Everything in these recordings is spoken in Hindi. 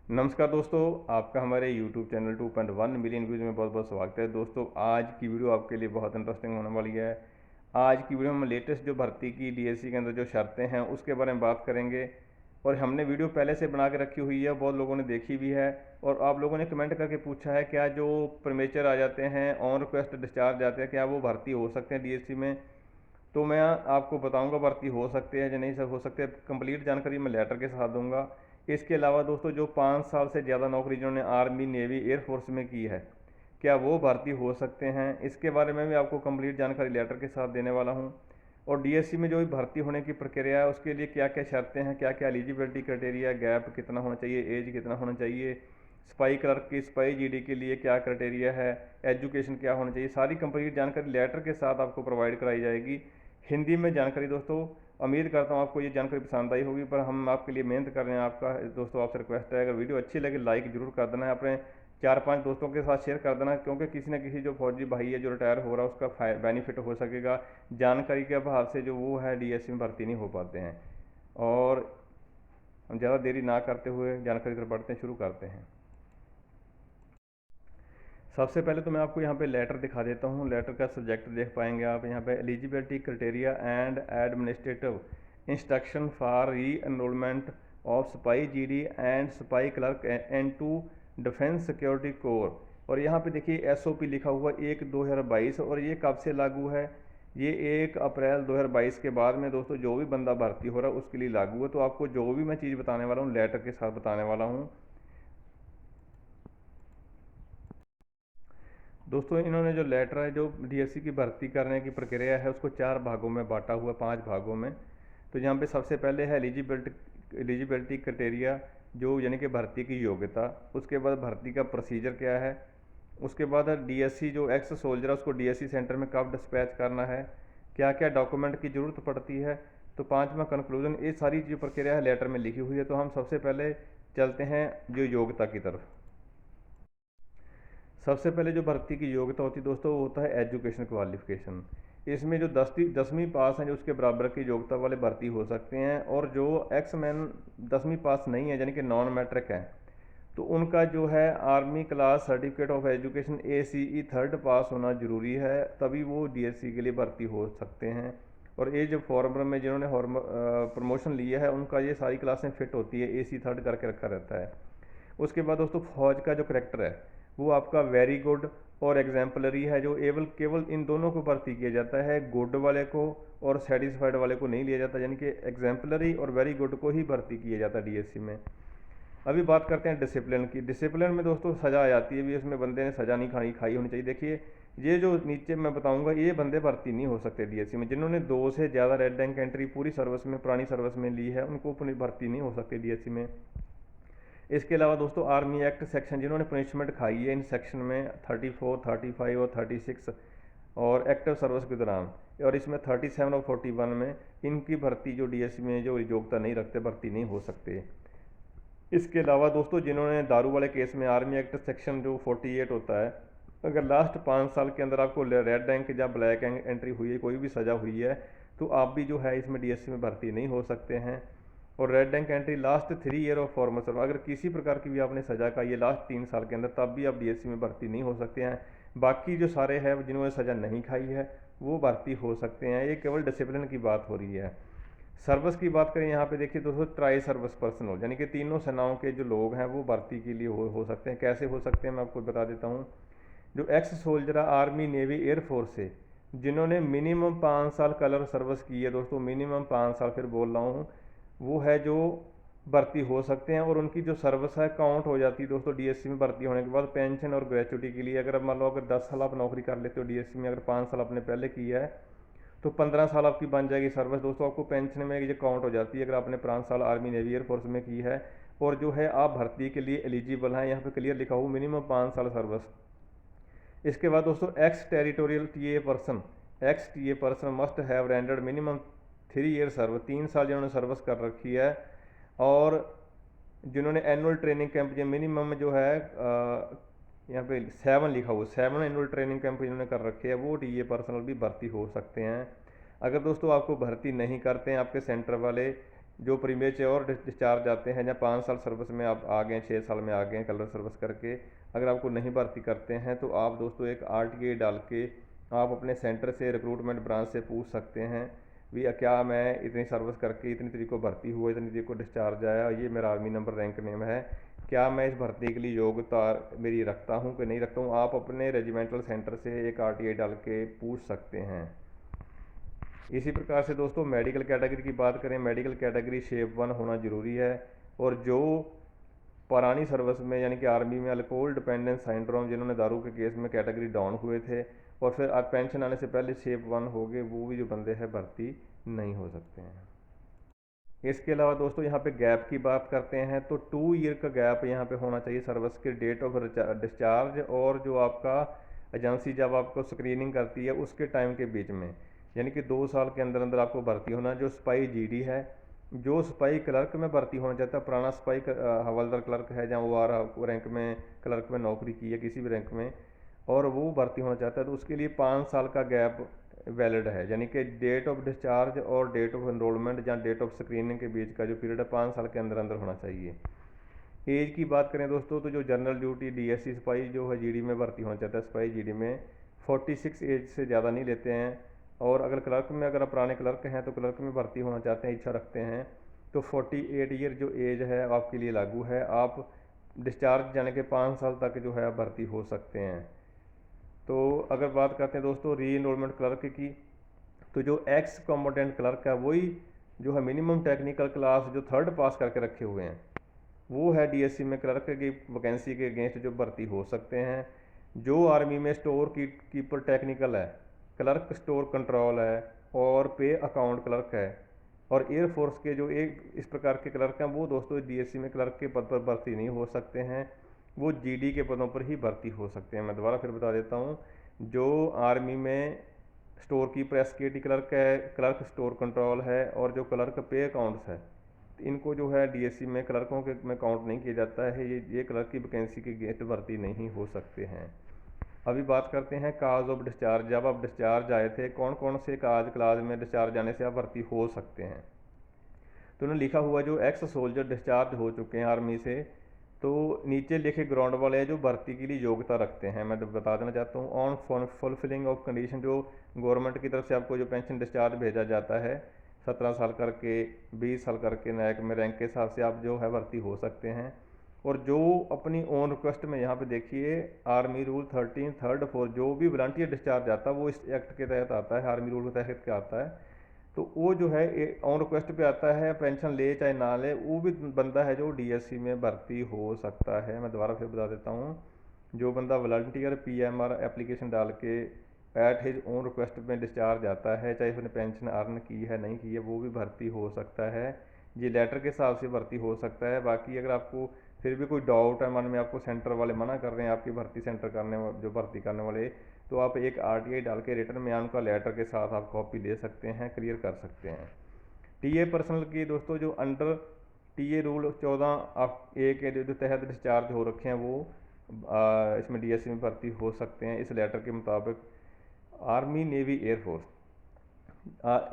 नमस्कार दोस्तों, आपका हमारे YouTube चैनल 2.1 मिलियन व्यूज़ में बहुत बहुत स्वागत है। दोस्तों, आज की वीडियो आपके लिए बहुत इंटरेस्टिंग होने वाली है। आज की वीडियो में लेटेस्ट जो भर्ती की डीएससी के अंदर जो शर्तें हैं उसके बारे में बात करेंगे। और हमने वीडियो पहले से बना के रखी हुई है, बहुत लोगों ने देखी भी है और आप लोगों ने कमेंट करके पूछा है क्या जो प्रीमेचर आ जाते हैं, ऑन रिक्वेस्ट डिस्चार्ज जाते हैं, क्या वो भर्ती हो सकते हैं डीएससी में। तो मैं आपको बताऊंगा भर्ती हो सकते हैं या नहीं सब हो सकते हैं। कंप्लीट जानकारी मैं लेटर के साथ दूंगा। इसके अलावा दोस्तों, जो 5 साल से ज़्यादा नौकरी जिन्होंने आर्मी, नेवी, एयरफोर्स में की है, क्या वो भर्ती हो सकते हैं, इसके बारे में भी आपको कंप्लीट जानकारी लेटर के साथ देने वाला हूं। और डीएससी में जो भी भर्ती होने की प्रक्रिया है उसके लिए क्या क्या शर्तें हैं, क्या क्या एलिजिबिलिटी क्राइटेरिया, गैप कितना होना चाहिए, एज कितना होना चाहिए, स्पाई क्लर्क की स्पाई जीडी के लिए क्या क्राइटेरिया है, एजुकेशन क्या होना चाहिए, सारी कंप्लीट जानकारी लेटर के साथ आपको प्रोवाइड कराई जाएगी हिंदी में जानकारी। दोस्तों, उम्मीद करता हूँ आपको ये जानकारी पसंद आई होगी, पर हम आपके लिए मेहनत कर रहे हैं। आपका दोस्तों आपसे रिक्वेस्ट है, अगर वीडियो अच्छी लगे लाइक जरूर कर देना है, अपने 4-5 दोस्तों के साथ शेयर कर देना, क्योंकि किसी न किसी जो फौजी भाई है जो रिटायर हो रहा है उसका बेनिफिट हो सकेगा। जानकारी के अभाव से जो वो है डीएससी में भर्ती नहीं हो पाते हैं। और हम ज़्यादा देरी ना करते हुए जानकारी तरफ बढ़ते हैं, शुरू करते हैं। सबसे पहले तो मैं आपको यहाँ पे लेटर दिखा देता हूँ। लेटर का सब्जेक्ट देख पाएंगे आप यहाँ पे, eligibility criteria and administrative instruction for re enrolment of सिपाही जीडी एंड सिपाही clerk and to defence security corps. और यहाँ पे देखिए एसओपी लिखा हुआ 1/2022, और ये कब से लागू है, ये 1 अप्रैल 2022 के बाद में दोस्तों जो भी बंदा भर्ती हो रहा है उसके लिए लागू है। तो आपको जो भी मैं चीज़ बताने वाला हूँ लेटर के साथ बताने वाला हूँ। दोस्तों, इन्होंने जो लेटर है, जो डीएससी की भर्ती करने की प्रक्रिया है, उसको 4 भागों में बांटा हुआ, 5 भागों में। तो यहाँ पे सबसे पहले है एलिजिबिलिटी क्राइटेरिया, जो यानी कि भर्ती की योग्यता। उसके बाद भर्ती का प्रोसीजर क्या है। उसके बाद डीएससी जो एक्स सोल्जर है उसको डीएससी सेंटर में कब डिस्पैच करना है, क्या क्या डॉक्यूमेंट की ज़रूरत पड़ती है। तो 5वां कंक्लूजन, ये सारी जो प्रक्रिया है लेटर में लिखी हुई है। तो हम सबसे पहले चलते हैं जो योग्यता की तरफ। सबसे पहले जो भर्ती की योग्यता होती है दोस्तों, वो होता है एजुकेशन क्वालिफिकेशन। इसमें जो 10वीं पास हैं जो उसके बराबर की योग्यता वाले भर्ती हो सकते हैं, और जो एक्स मैन 10वीं पास नहीं है यानी कि नॉन मैट्रिक है, तो उनका जो है army class certificate of education ACE 3rd पास होना जरूरी है, तभी वो डीएससी के लिए भर्ती हो सकते हैं। और ये जो फॉर्मर में जिन्होंने प्रमोशन लिया है उनका ये सारी क्लासें फिट होती है, AC 3rd करके रखा रहता है। उसके बाद दोस्तों, फौज का जो करेक्टर है वो आपका वेरी गुड और एग्जाम्पलरी है, जो एवल केवल इन दोनों को भर्ती किया जाता है, गुड वाले को और सेटिस्फाइड वाले को नहीं लिया जाता, यानी कि एग्जाम्पलरी और वेरी गुड को ही भर्ती किया जाता है डीएससी में। अभी बात करते हैं डिसिप्लिन की। डिसिप्लिन में दोस्तों सज़ा आ जाती है, भी इसमें बंदे ने सज़ा नहीं खाई होनी चाहिए। देखिए, ये जो नीचे मैं बताऊंगा ये बंदे भर्ती नहीं हो सकते डीएससी में। जिन्होंने 2 से ज़्यादा रेड रैंक एंट्री पूरी सर्विस में, पुरानी सर्विस में ली है, उनको भर्ती नहीं हो सकती डीएससी में। इसके अलावा दोस्तों, आर्मी एक्ट सेक्शन जिन्होंने पनिशमेंट खाई है इन सेक्शन में 34, 35 और 36 और एक्टिव सर्विस के दौरान, और इसमें 37 और 41 में इनकी भर्ती जो डीएससी में जो योग्यता नहीं रखते भर्ती नहीं हो सकते। इसके अलावा दोस्तों, जिन्होंने दारू वाले केस में आर्मी एक्ट सेक्शन जो 48 होता है, अगर लास्ट 5 साल के अंदर आपको रेड रैंक या ब्लैक एंट्री हुई है, कोई भी सज़ा हुई है, तो आप भी जो है इसमें डीएससी में भर्ती नहीं हो सकते हैं। और red rank entry last 3 year of formal service, अगर किसी प्रकार की भी आपने सज़ा का ये लास्ट 3 साल के अंदर, तब भी आप डीएससी में भर्ती नहीं हो सकते हैं। बाकी जो सारे हैं जिन्होंने सज़ा नहीं खाई है वो भर्ती हो सकते हैं। ये केवल डिसिप्लिन की बात हो रही है। सर्विस की बात करें यहाँ पे देखिए दोस्तों, ट्राई सर्विस पर्सनल यानी कि तीनों सेनाओं के जो लोग हैं वो भर्ती के लिए हो सकते हैं। कैसे हो सकते हैं मैं आपको बता देता हूँ। जो x soldier army, navy, air force से जिन्होंने मिनिमम 5 साल कलर सर्विस की है दोस्तों, मिनिमम 5 साल, फिर बोल रहा हूँ, वो है जो भर्ती हो सकते हैं। और उनकी जो सर्विस है काउंट हो जाती है दोस्तों डीएससी में भर्ती होने के बाद पेंशन और ग्रेचुटी के लिए। अगर मान लो अगर 10 साल आप नौकरी कर लेते हो डीएससी में, अगर 5 साल आपने पहले किया है तो 15 साल आपकी बन जाएगी सर्विस दोस्तों, आपको पेंशन में ये काउंट हो जाती है अगर आपने 5 साल आर्मी, नेवी, एयरफोर्स में की है। और जो है आप भर्ती के लिए एलिजिबल हैं, यहाँ पे क्लियर लिखा हुआ मिनिमम 5 साल सर्विस। इसके बाद दोस्तों, x territorial TA person must have rendered minimum 3 year service, 3 साल जिन्होंने सर्विस कर रखी है। और जिन्होंने एनुअल ट्रेनिंग कैंप, जो मिनिमम जो है यहाँ पे 7 लिखा हुआ, 7 एनुअल ट्रेनिंग कैंप जिन्होंने कर रखे हैं वो टीए पर्सनल भी भर्ती हो सकते हैं। अगर दोस्तों आपको भर्ती नहीं करते हैं आपके सेंटर वाले, जो प्रीमेच्योर डिस्चार्ज आते हैं, या 5 साल सर्विस में आप आ गए, 6 साल में आ गए कलर सर्विस करके, अगर आपको नहीं भर्ती करते हैं तो आप दोस्तों एक RTI डाल के आप अपने सेंटर से, रिक्रूटमेंट ब्रांच से पूछ सकते हैं भी क्या मैं इतनी सर्विस करके इतनी तरीक को भर्ती हुआ, इतनी तरीक को डिस्चार्ज आया, ये मेरा आर्मी नंबर रैंक नेम है, क्या मैं इस भर्ती के लिए योग्यता मेरी रखता हूँ कि नहीं रखता हूँ। आप अपने रेजिमेंटल सेंटर से एक RTI डाल के पूछ सकते हैं। इसी प्रकार से दोस्तों मेडिकल कैटेगरी की बात करें, मेडिकल कैटेगरी शेप 1 होना ज़रूरी है। और जो पुरानी सर्विस में यानी कि आर्मी में अल्कोहल डिपेंडेंस सिंड्रोम, जिन्होंने दारू के केस में कैटेगरी डाउन हुए थे और फिर आज पेंशन आने से पहले शेप 1 हो गए, वो भी जो बंदे हैं भर्ती नहीं हो सकते हैं। इसके अलावा दोस्तों यहाँ पे गैप की बात करते हैं तो 2 ईयर का गैप यहाँ पे होना चाहिए सर्विस के डेट ऑफ डिस्चार्ज और जो आपका एजेंसी जब आपको स्क्रीनिंग करती है उसके टाइम के बीच में, यानी कि 2 साल के अंदर अंदर आपको भर्ती होना। जो सिपाही GD है, जो सिपाही क्लर्क में भर्ती होना चाहता है, पुराना सिपाही हवलदार क्लर्क है, जहाँ OR रैंक में क्लर्क में नौकरी की है किसी भी रैंक में, और वो भर्ती होना चाहता है तो उसके लिए 5 साल का गैप वैलिड है, यानी कि डेट ऑफ डिस्चार्ज और डेट ऑफ एनरोलमेंट या डेट ऑफ स्क्रीनिंग के बीच का जो पीरियड है 5 साल के अंदर अंदर होना चाहिए। एज की बात करें दोस्तों तो जो जनरल ड्यूटी DSC सिपाही जो है GD में भर्ती होना चाहता है, सिपाही GD में 46 एज से ज़्यादा नहीं लेते हैं। और अगर क्लर्क में, अगर आप पुराने क्लर्क हैं तो क्लर्क में भर्ती होना चाहते हैं, इच्छा रखते हैं, तो 48 ईयर जो एज है आपके लिए लागू है। आप डिस्चार्ज जाने के 5 साल तक जो है भर्ती हो सकते हैं। तो अगर बात करते हैं दोस्तों री एनरोलमेंट क्लर्क की, तो जो एक्स कॉम्बटेंट क्लर्क है वही जो है मिनिमम टेक्निकल क्लास जो 3rd पास करके रखे हुए हैं, वो है DSC में क्लर्क की वैकेंसी के अगेंस्ट जो भर्ती हो सकते हैं। जो आर्मी में स्टोर कीपर टेक्निकल है, क्लर्क स्टोर कंट्रोल है और पे अकाउंट क्लर्क है, और एयरफोर्स के जो एक इस प्रकार के क्लर्क हैं वो दोस्तों DSC में क्लर्क के पद पर भर्ती नहीं हो सकते हैं, वो GD के पदों पर ही भर्ती हो सकते हैं। मैं दोबारा फिर बता देता हूँ, जो आर्मी में स्टोर कीपर SKT क्लर्क है, क्लर्क स्टोर कंट्रोल है, और जो क्लर्क पे अकाउंट्स है, इनको जो है DSC में क्लर्कों के में काउंट नहीं किया जाता है, ये क्लर्क की वैकेंसी के गेस्ट भर्ती नहीं हो सकते हैं। अभी बात करते हैं काज ऑफ डिस्चार्ज। जब आप डिस्चार्ज आए थे, कौन कौन से काज क्लास में डिस्चार्ज आने से आप भर्ती हो सकते हैं। तो उन्होंने लिखा हुआ जो एक्स सोल्जर डिस्चार्ज हो चुके हैं आर्मी से, तो नीचे लिखे ग्राउंड वाले जो भर्ती के लिए योग्यता रखते हैं, मैं बता देना चाहता हूँ। ऑन फुलफिलिंग ऑफ कंडीशन, जो गवर्नमेंट की तरफ से आपको जो पेंशन डिस्चार्ज भेजा जाता है, 17 साल करके 20 साल करके नायक में रैंक के हिसाब से आप जो है भर्ती हो सकते हैं। और जो अपनी ओन रिक्वेस्ट में यहाँ पे देखिए आर्मी रूल 13 3rd 4 जो भी वॉलंटियर डिस्चार्ज आता है वो इस एक्ट के तहत आता है, आर्मी रूल के तहत क्या आता है, तो वो जो है ऑन रिक्वेस्ट पे आता है, पेंशन ले चाहे ना ले, वो भी बंदा है जो DSC में भर्ती हो सकता है। मैं दोबारा फिर बता देता हूँ, जो बंदा वॉलंटियर PMR एप्लीकेशन डाल के एट हिज ओन रिक्वेस्ट में डिस्चार्ज आता है, चाहे उसने पेंशन अर्न की है नहीं की है, वो भी भर्ती हो सकता है। ये लेटर के हिसाब से भर्ती हो सकता है। बाकी अगर आपको फिर भी कोई डाउट है मन में, आपको सेंटर वाले मना कर रहे हैं आपकी भर्ती सेंटर करने जो भर्ती करने वाले, तो आप एक RTI डाल के रिटर्न में उनका लेटर के साथ आप कॉपी ले सकते हैं, क्लियर कर सकते हैं। TA पर्सनल की दोस्तों जो अंडर TA रूल 14A के जो तहत डिस्चार्ज हो रखे हैं वो इसमें DSC में भर्ती हो सकते हैं इस लेटर के मुताबिक। आर्मी नेवी एयरफोर्स,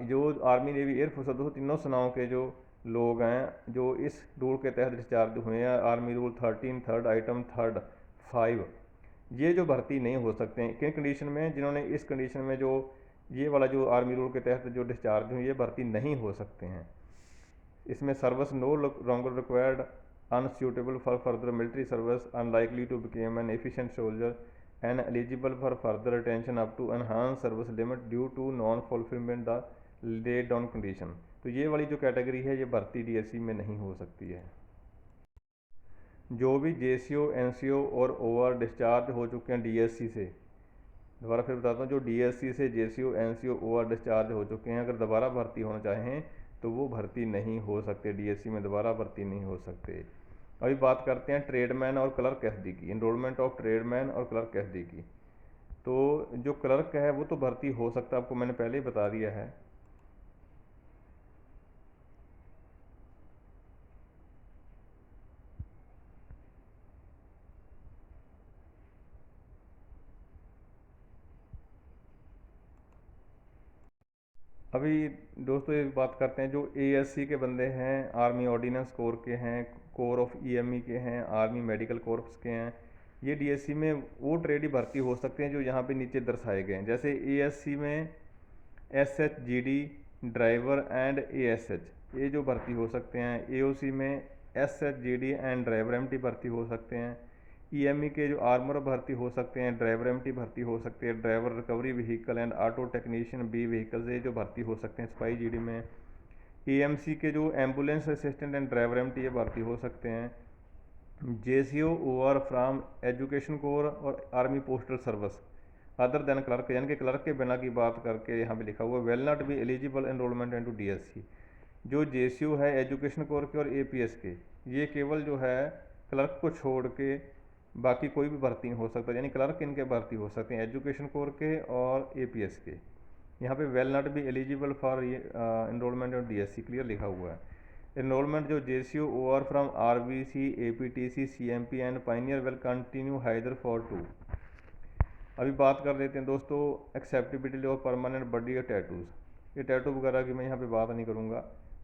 जो आर्मी नेवी एयरफोर्स है दोस्तों, तीनों सेनाओं के जो लोग हैं जो इस रूल के तहत डिस्चार्ज हुए हैं, army rule 13 3rd item 3rd 5, ये जो भर्ती नहीं हो सकते हैं। किन कंडीशन में, जिन्होंने इस कंडीशन में जो ये वाला जो आर्मी रूल के तहत जो डिस्चार्ज हुए, ये भर्ती नहीं हो सकते हैं। इसमें service no longer required, unsuitable for further military service, unlikely to become an efficient soldier and eligible for further retention up to enhance service limit due to non fulfilment the laid down condition. तो ये वाली जो कैटेगरी है ये भर्ती DSC में नहीं हो सकती है। जो भी JCO NCO और OR डिस्चार्ज हो चुके हैं DSC से, दोबारा फिर बताता हूँ, जो DSC से JCO NCO OR डिस्चार्ज हो चुके हैं, अगर दोबारा भर्ती होना चाहें तो वो भर्ती नहीं हो सकते, DSC में दोबारा भर्ती नहीं हो सकते। अभी बात करते हैं ट्रेडमैन और क्लर्क SD की, इनरोलमेंट ऑफ ट्रेडमैन और क्लर्क SD की। तो जो क्लर्क है वो तो भर्ती हो सकता है, आपको मैंने पहले ही बता दिया है। अभी दोस्तों एक बात करते हैं, जो एएससी के बंदे हैं, आर्मी ऑर्डिनेंस कोर के हैं, कोर ऑफ ईएमई के हैं, आर्मी मेडिकल कोर्प्स के हैं, ये डीएससी में वो ट्रेडी भर्ती हो सकते हैं जो यहाँ पे नीचे दर्शाए गए हैं। जैसे एएससी में एसएचजीडी ड्राइवर एंड एएसएच ये जो भर्ती हो सकते हैं। एओसी में एसएचजीडी एंड ड्राइवर एमटी भर्ती हो सकते हैं। ईएमई के जो आर्मर भर्ती हो सकते हैं, ड्राइवर एमटी भर्ती हो सकते हैं, driver recovery vehicle and auto technician B vehicles ये जो भर्ती हो सकते हैं सिपाही जीडी में। एएमसी के जो ambulance assistant and driver MT ये भर्ती हो सकते हैं। JCO over from education corps और army postal service other than clerk, यानी कि क्लर्क के बिना की बात करके यहाँ पे लिखा हुआ well not be eligible enrolment into DSC. जो जेसीओ है एजुकेशन कोर के और एपीएस के, ये केवल जो है क्लर्क को छोड़ के बाकी कोई भी भर्ती नहीं हो सकता, यानी क्लर्क इनके भर्ती हो सकते हैं एजुकेशन कोर के और एपीएस के। यहाँ पे will not be eligible for enrolment of DSC clear लिखा हुआ है। एनरोलमेंट जो JCO over from RBC APTC CMP and pioneer will continue hither for to. अभी बात कर लेते हैं दोस्तों एक्सेप्टेबिलिटी और परमानेंट बॉडी और टैटूज़। ये टैटू वगैरह की मैं यहाँ पे बात नहीं करूँगा।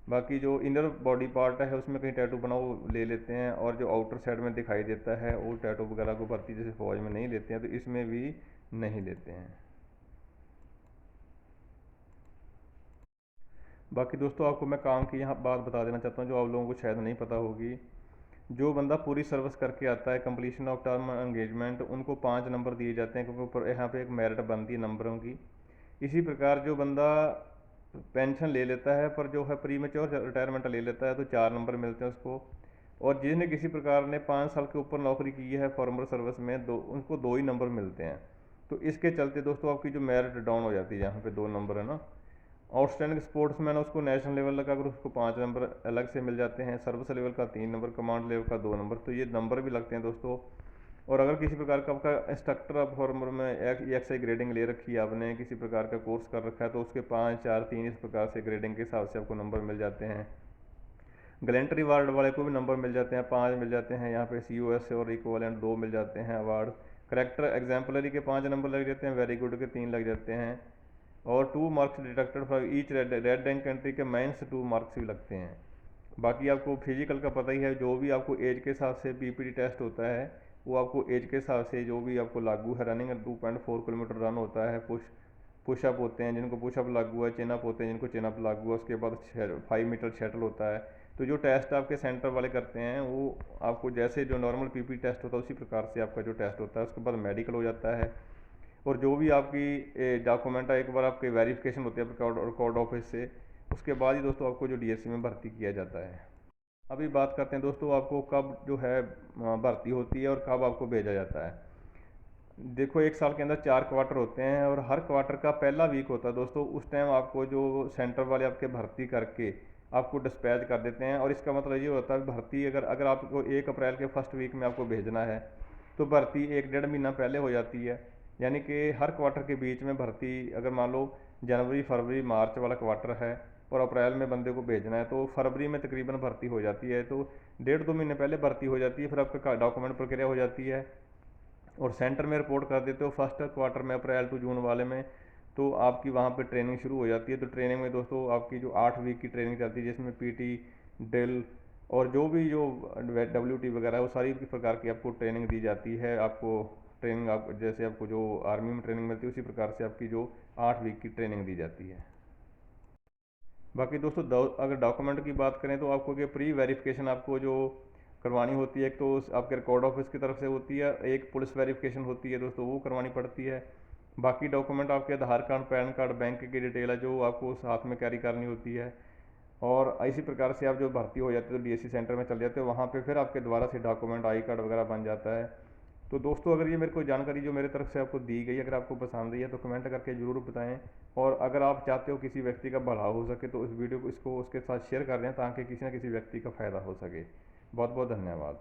बाकी जो इनर बॉडी पार्ट है उसमें कहीं टैटू बना वो ले लेते हैं, और जो आउटर साइड में दिखाई देता है वो टैटू वगैरह को भर्ती जैसे फौज में नहीं लेते हैं, तो इसमें भी नहीं लेते हैं। बाकी दोस्तों आपको मैं काम की यहाँ बात बता देना चाहता हूँ जो आप लोगों को शायद नहीं पता होगी। जो बंदा पूरी सर्विस करके आता है कंप्लीशन ऑफ टर्म एंगेजमेंट, उनको 5 नंबर दिए जाते हैं, क्योंकि ऊपर यहाँ पे एक मेरिट बनती है नंबरों की। इसी प्रकार जो बंदा पेंशन ले लेता है पर जो है प्री मेच्योर रिटायरमेंट ले लेता है तो 4 नंबर मिलते हैं उसको। और जिसने किसी प्रकार ने 5 साल के ऊपर नौकरी की है फॉर्मल सर्विस में, उनको 2 ही नंबर मिलते हैं। तो इसके चलते दोस्तों आपकी जो मेरिट डाउन हो जाती है, यहाँ पे 2 नंबर है ना। आउटस्टैंडिंग स्पोर्ट्समैन है उसको नेशनल लेवल लगा कर उसको 5 नंबर अलग से मिल जाते हैं, सर्विस लेवल का 3 नंबर, कमांड लेवल का 2 नंबर, तो ये नंबर भी लगते हैं दोस्तों। और अगर किसी प्रकार का आपका इंस्ट्रक्टर ऑफ फॉर्मर में एक्सआई ग्रेडिंग ले रखी है, आपने किसी प्रकार का कोर्स कर रखा है, तो उसके 5, 4, 3 इस प्रकार से ग्रेडिंग के हिसाब से आपको नंबर मिल जाते हैं। गलेंट्री वार्ड वाले को भी नंबर मिल जाते हैं, 5 मिल जाते हैं। यहाँ पे COS और इक्वलेंट 2 मिल जाते हैं अवार्ड। करेक्टर एग्जाम्पलरी के 5 नंबर लग जाते हैं, वेरी गुड के 3 लग जाते हैं। और 2 marks deducted for each red rank country के माइनस 2 मार्क्स भी लगते हैं। बाकी आपको फिजिकल का पता ही है, जो भी आपको एज के हिसाब से PPT टेस्ट होता है वो आपको एज के हिसाब से जो भी आपको लागू है। रनिंग 2.4 किलोमीटर रन होता है, पुशअप होते हैं जिनको पुशअप लागू है, चिनअप होते हैं जिनको चिनअप लागू है, उसके बाद 5 मीटर शटल होता है। तो जो टेस्ट आपके सेंटर वाले करते हैं वो आपको जैसे जो नॉर्मल PPT टेस्ट होता है उसी प्रकार से आपका जो टेस्ट होता है, उसके बाद मेडिकल हो जाता है। और जो भी आपकी डॉक्यूमेंट है एक बार आपके वेरिफिकेशन होते हैं रिकॉर्ड ऑफिस से, उसके बाद ही दोस्तों आपको जो डीएससी में भर्ती किया जाता है। अभी बात करते हैं दोस्तों आपको कब जो है भर्ती होती है और कब आपको भेजा जाता है। देखो 1 साल के अंदर 4 क्वार्टर होते हैं और हर क्वार्टर का पहला वीक होता है दोस्तों, उस टाइम आपको जो सेंटर वाले आपके भर्ती करके आपको डिस्पैच कर देते हैं। और इसका मतलब ये होता है भर्ती अगर अगर आपको 1 अप्रैल के फर्स्ट वीक में आपको भेजना है तो भर्ती 1-1.5 महीना पहले हो जाती है। यानी कि हर क्वार्टर के बीच में भर्ती, अगर मान लो जनवरी फरवरी मार्च वाला क्वार्टर है और अप्रैल में बंदे को भेजना है तो फरवरी में तकरीबन भर्ती हो जाती है, तो 1.5-2 महीने पहले भर्ती हो जाती है। फिर आपका डॉक्यूमेंट प्रक्रिया हो जाती है और सेंटर में रिपोर्ट कर देते हो फर्स्ट क्वार्टर में अप्रैल टू जून वाले में, तो आपकी वहाँ पे ट्रेनिंग शुरू हो जाती है। तो ट्रेनिंग में दोस्तों आपकी जो 8 वीक की ट्रेनिंग चलती है जिसमें PT ड्रिल और जो भी जो WT वगैरह वो सारी प्रकार की आपको ट्रेनिंग दी जाती है। आपको ट्रेनिंग आप जैसे आपको जो आर्मी में ट्रेनिंग मिलती है उसी प्रकार से आपकी जो 8 वीक की ट्रेनिंग दी जाती है। बाकी दोस्तों अगर डॉक्यूमेंट की बात करें तो आपको प्री वेरिफिकेशन आपको जो करवानी होती है, एक तो आपके रिकॉर्ड ऑफिस की तरफ से होती है, एक पुलिस वेरिफिकेशन होती है दोस्तों वो करवानी पड़ती है। बाकी डॉक्यूमेंट आपके आधार कार्ड, पैन कार्ड, बैंक की डिटेल है जो आपको साथ में कैरी करनी होती है। और इसी प्रकार से आप जो भर्ती हो जाते हो तो DSC सेंटर में चल जाते हो, वहाँ पे फिर आपके दोबारा से डॉक्यूमेंट आई कार्ड वगैरह बन जाता है। तो दोस्तों अगर ये मेरे को जानकारी जो मेरे तरफ से आपको दी गई अगर आपको पसंद आई है तो कमेंट करके ज़रूर बताएं। और अगर आप चाहते हो किसी व्यक्ति का भला हो सके तो इस वीडियो को इसको उसके साथ शेयर कर दें ताकि किसी न किसी व्यक्ति का फ़ायदा हो सके। बहुत बहुत धन्यवाद।